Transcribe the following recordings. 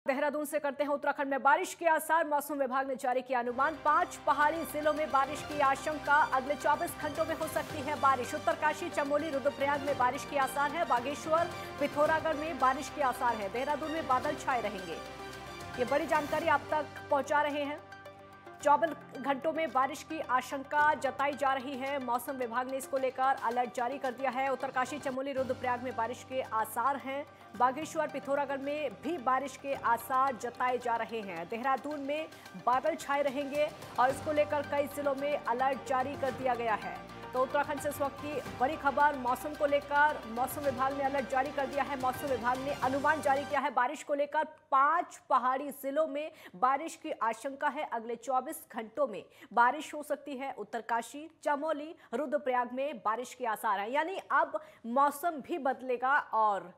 देहरादून से करते हैं उत्तराखंड में बारिश के आसार। मौसम विभाग ने जारी किया अनुमान। 5 पहाड़ी जिलों में बारिश की आशंका। अगले 24 घंटों में हो सकती है बारिश। उत्तरकाशी, चमोली, रुद्रप्रयाग में बारिश के आसार है। बागेश्वर, पिथौरागढ़ में बारिश के आसार है। देहरादून में बादल छाए रहेंगे। ये बड़ी जानकारी आप तक पहुंचा रहे हैं। 24 घंटों में बारिश की आशंका जताई जा रही है। मौसम विभाग ने इसको लेकर अलर्ट जारी कर दिया है। उत्तरकाशी, चमोली, रुद्रप्रयाग में बारिश के आसार हैं। बागेश्वर, पिथौरागढ़ में भी बारिश के आसार जताए जा रहे हैं। देहरादून में बादल छाए रहेंगे और इसको लेकर कई जिलों में अलर्ट जारी कर दिया गया है। तो उत्तराखंड से इस वक्त की बड़ी खबर मौसम को लेकर मौसम विभाग ने अलर्ट जारी कर दिया है। मौसम विभाग ने अनुमान जारी किया है बारिश को लेकर। 5 पहाड़ी जिलों में बारिश की आशंका है। अगले 24 घंटों में बारिश हो सकती है। उत्तरकाशी, चमोली, रुद्रप्रयाग में बारिश के आसार हैं। यानी अब मौसम भी बदलेगा और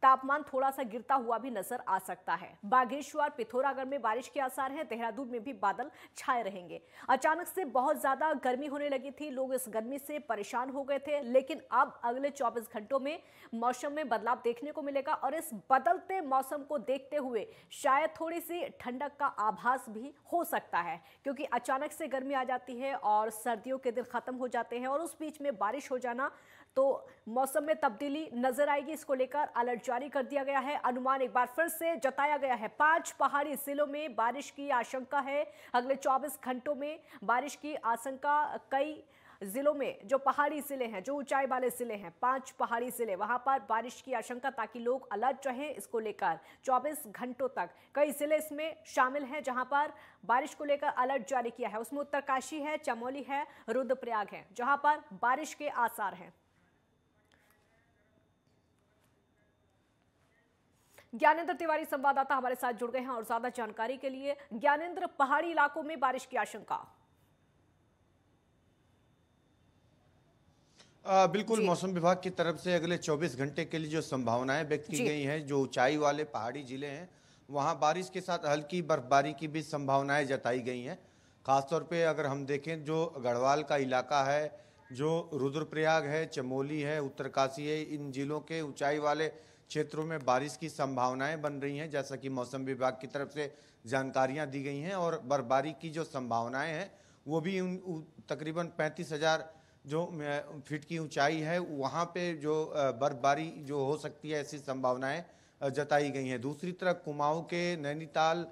तापमान थोड़ा सा गिरता हुआ भी नजर आ सकता है। बागेश्वर, पिथौरागढ़ में बारिश के आसार हैं। देहरादून में भी बादल छाए रहेंगे। अचानक से बहुत ज्यादा गर्मी होने लगी थी, लोग इस गर्मी से परेशान हो गए थे, लेकिन अब अगले 24 घंटों में मौसम में बदलाव देखने को मिलेगा और इस बदलते मौसम को देखते हुए शायद थोड़ी सी ठंडक का आभास भी हो सकता है, क्योंकि अचानक से गर्मी आ जाती है और सर्दियों के दिन खत्म हो जाते हैं और उस बीच में बारिश हो जाना, तो मौसम में तब्दीली नजर आएगी। इसको लेकर अलर्ट जारी कर दिया गया है। अनुमान एक बार फिर से जताया गया है। 5 पहाड़ी जिलों में बारिश की आशंका है। अगले 24 घंटों में बारिश की आशंका। कई जिलों में जो पहाड़ी जिले हैं, जो ऊंचाई वाले जिले हैं, 5 पहाड़ी जिले, वहां पर बारिश की आशंका, ताकि लोग अलर्ट रहें। इसको लेकर 24 घंटों तक कई जिले इसमें शामिल हैं जहां पर बारिश को लेकर अलर्ट जारी किया है। उसमें उत्तरकाशी है, चमोली है, रुद्रप्रयाग है, जहां पर बारिश के आसार हैं। ज्ञानेंद्र तिवारी संवाददाता हमारे साथ जुड़ गए हैं और ज्यादा जानकारी के लिए। ज्ञानेंद्र, पहाड़ी इलाकों में बारिश की आशंका। बिल्कुल, मौसम विभाग की तरफ से अगले 24 घंटे के लिए जो संभावनाएं व्यक्त की गई हैं, जो ऊंचाई वाले पहाड़ी जिले हैं वहां बारिश के साथ हल्की बर्फबारी की भी संभावनाएं जताई गई हैं। खासतौर पे अगर हम देखें, जो गढ़वाल का इलाका है, जो रुद्रप्रयाग है, चमोली है, उत्तरकाशी है, इन जिलों के ऊंचाई वाले क्षेत्रों में बारिश की संभावनाएं बन रही हैं, जैसा कि मौसम विभाग की तरफ से जानकारियां दी गई हैं। और बर्फबारी की जो संभावनाएं हैं वो भी तकरीबन 35,000 जो फीट की ऊंचाई है वहाँ पे जो बर्फबारी जो हो सकती है, ऐसी संभावनाएं जताई गई हैं। दूसरी तरफ कुमाऊं के नैनीताल,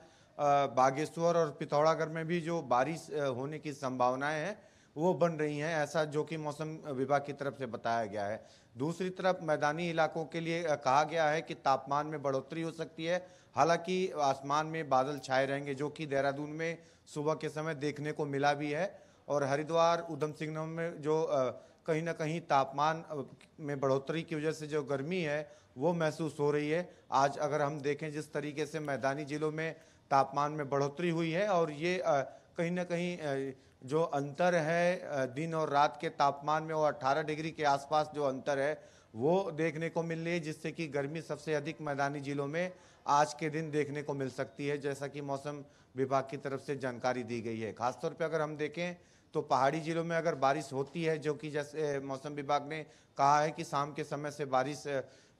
बागेश्वर और पिथौरागढ़ में भी जो बारिश होने की संभावनाएं हैं वो बन रही हैं, ऐसा जो कि मौसम विभाग की तरफ से बताया गया है। दूसरी तरफ मैदानी इलाकों के लिए कहा गया है कि तापमान में बढ़ोतरी हो सकती है। हालांकि आसमान में बादल छाए रहेंगे, जो कि देहरादून में सुबह के समय देखने को मिला भी है। और हरिद्वार, उधम सिंह नगर में जो कहीं ना कहीं तापमान में बढ़ोतरी की वजह से जो गर्मी है वो महसूस हो रही है। आज अगर हम देखें जिस तरीके से मैदानी जिलों में तापमान में बढ़ोतरी हुई है, और ये कहीं ना कहीं जो अंतर है दिन और रात के तापमान में, वो 18 डिग्री के आसपास जो अंतर है वो देखने को मिल रही है, जिससे कि गर्मी सबसे अधिक मैदानी जिलों में आज के दिन देखने को मिल सकती है, जैसा कि मौसम विभाग की तरफ से जानकारी दी गई है। खासतौर पे अगर हम देखें तो पहाड़ी जिलों में अगर बारिश होती है, जो कि जैसे मौसम विभाग ने कहा है कि शाम के समय से बारिश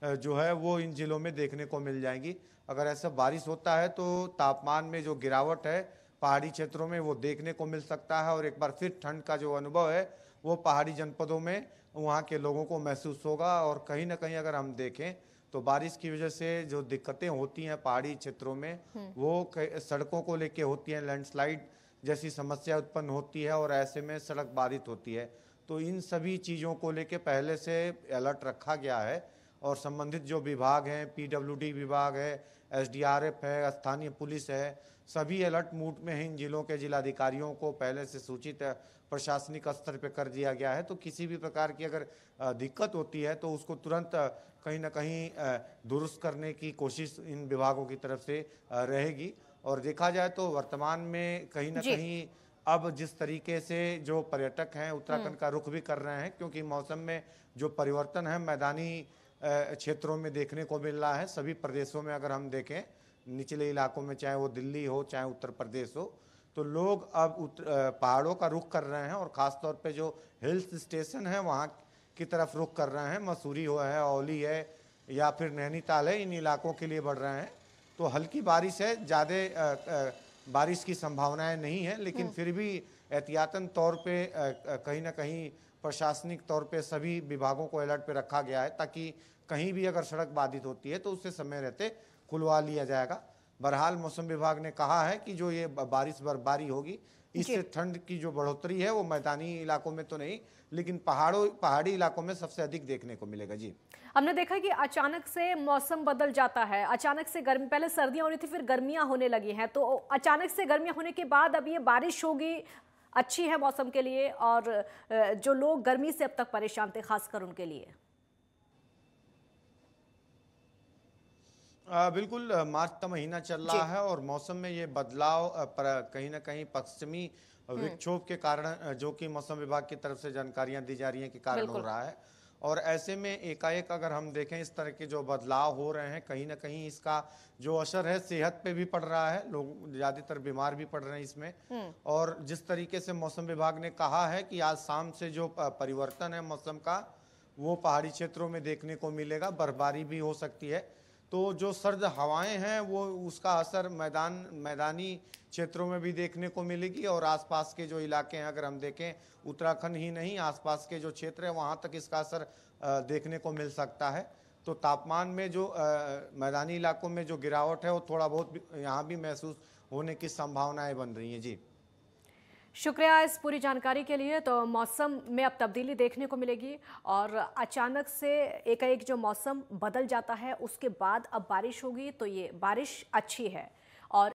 जो है वो इन जिलों में देखने को मिल जाएगी। अगर ऐसा बारिश होता है तो तापमान में जो गिरावट है पहाड़ी क्षेत्रों में वो देखने को मिल सकता है, और एक बार फिर ठंड का जो अनुभव है वो पहाड़ी जनपदों में वहाँ के लोगों को महसूस होगा। और कहीं ना कहीं अगर हम देखें तो बारिश की वजह से जो दिक्कतें होती हैं पहाड़ी क्षेत्रों में, वो सड़कों को लेके होती हैं, लैंडस्लाइड जैसी समस्या उत्पन्न होती है और ऐसे में सड़क बाधित होती है। तो इन सभी चीज़ों को लेके पहले से अलर्ट रखा गया है, और संबंधित जो विभाग हैं, पीडब्ल्यूडी विभाग है, एसडीआरएफ है, स्थानीय पुलिस है, सभी अलर्ट मूड में हैं। इन जिलों के जिलाधिकारियों को पहले से सूचित प्रशासनिक स्तर पर कर दिया गया है। तो किसी भी प्रकार की अगर दिक्कत होती है तो उसको तुरंत कहीं ना कहीं दुरुस्त करने की कोशिश इन विभागों की तरफ से रहेगी। और देखा जाए तो वर्तमान में कहीं ना कहीं अब जिस तरीके से जो पर्यटक हैं उत्तराखंड का रुख भी कर रहे हैं, क्योंकि मौसम में जो परिवर्तन है मैदानी क्षेत्रों में देखने को मिल रहा है। सभी प्रदेशों में अगर हम देखें, निचले इलाकों में, चाहे वो दिल्ली हो चाहे उत्तर प्रदेश हो, तो लोग अब पहाड़ों का रुख कर रहे हैं, और ख़ासतौर पे जो हिल्स स्टेशन है वहाँ की तरफ रुख कर रहे हैं। मसूरी है, औली है, या फिर नैनीताल है, इन इलाकों के लिए बढ़ रहे हैं। तो हल्की बारिश है, ज़्यादा बारिश की संभावनाएं नहीं है, लेकिन फिर भी एहतियातन तौर पे कहीं ना कहीं प्रशासनिक तौर पे सभी विभागों को अलर्ट पे रखा गया है, ताकि कहीं भी अगर सड़क बाधित होती है तो उससे समय रहते खुलवा लिया जाएगा। बहरहाल मौसम विभाग ने कहा है कि जो ये बारिश बर्फबारी होगी, इससे ठंड की जो बढ़ोतरी है वो मैदानी इलाकों में तो नहीं, लेकिन पहाड़ी इलाकों में सबसे अधिक देखने को मिलेगा। जी, हमने देखा कि अचानक से मौसम बदल जाता है, अचानक से गर्मी, पहले सर्दियां हो रही थी फिर गर्मियां होने लगी हैं, तो अचानक से गर्मियां होने के बाद अब ये बारिश होगी, अच्छी है मौसम के लिए, और जो लोग गर्मी से अब तक परेशान थे खासकर उनके लिए। बिल्कुल, मार्च का महीना चल रहा है और मौसम में ये बदलाव कहीं ना कहीं पश्चिमी विक्षोभ के कारण, जो कि मौसम विभाग की तरफ से जानकारियां दी जा रही हैं, के कारण हो रहा है। और ऐसे में एकाएक अगर हम देखें इस तरह के जो बदलाव हो रहे हैं, कहीं ना कहीं इसका जो असर है सेहत पे भी पड़ रहा है, लोग ज़्यादातर बीमार भी पड़ रहे हैं इसमें। और जिस तरीके से मौसम विभाग ने कहा है कि आज शाम से जो परिवर्तन है मौसम का, वो पहाड़ी क्षेत्रों में देखने को मिलेगा, बर्फबारी भी हो सकती है। तो जो सर्द हवाएं हैं वो उसका असर मैदानी क्षेत्रों में भी देखने को मिलेगी, और आसपास के जो इलाके हैं, अगर हम देखें उत्तराखंड ही नहीं, आसपास के जो क्षेत्र है वहाँ तक इसका असर देखने को मिल सकता है। तो तापमान में जो मैदानी इलाकों में जो गिरावट है वो थोड़ा बहुत यहाँ भी महसूस होने की संभावनाएं बन रही हैं। जी, शुक्रिया इस पूरी जानकारी के लिए। तो मौसम में अब तब्दीली देखने को मिलेगी, और अचानक से एकाएक जो मौसम बदल जाता है उसके बाद अब बारिश होगी, तो ये बारिश अच्छी है।